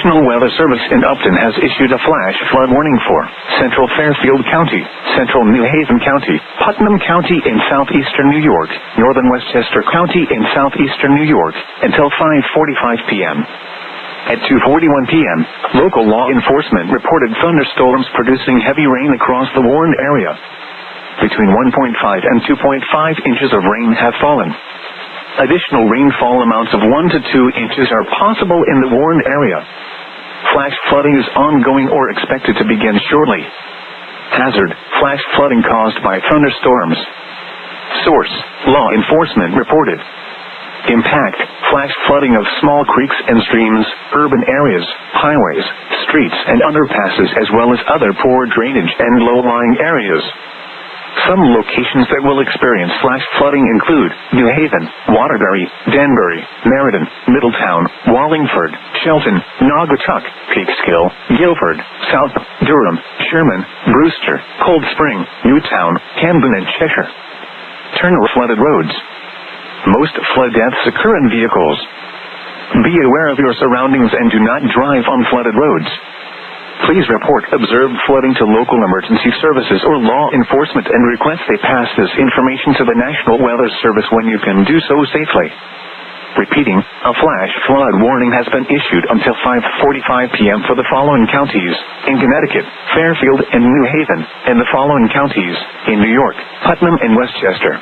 National Weather Service in Upton has issued a flash flood warning for Central Fairfield County, Central New Haven County, Putnam County in southeastern New York, northern Westchester County in southeastern New York, until 5:45 p.m. At 2:41 p.m., local law enforcement reported thunderstorms producing heavy rain across the warned area. Between 1.5 and 2.5 inches of rain have fallen. Additional rainfall amounts of 1 to 2 inches are possible in the warned area. Flash flooding is ongoing or expected to begin shortly. Hazard: flash flooding caused by thunderstorms. Source: law enforcement reported. Impact: flash flooding of small creeks and streams, urban areas, highways, streets and underpasses, as well as other poor drainage and low-lying areas. Some locations that will experience flash flooding include New Haven, Waterbury, Danbury, Meriden, Middletown, Wallingford, Shelton, Naugatuck, Peekskill, Guilford, South, Durham, Sherman, Brewster, Cold Spring, Newtown, Camden and Cheshire. Flooded roads. Most flood deaths occur in vehicles. Be aware of your surroundings and do not drive on flooded roads. Please report observed flooding to local emergency services or law enforcement and request they pass this information to the National Weather Service when you can do so safely. Repeating, a flash flood warning has been issued until 5:45 p.m. for the following counties: in Connecticut, Fairfield and New Haven, and the following counties: in New York, Putnam and Westchester.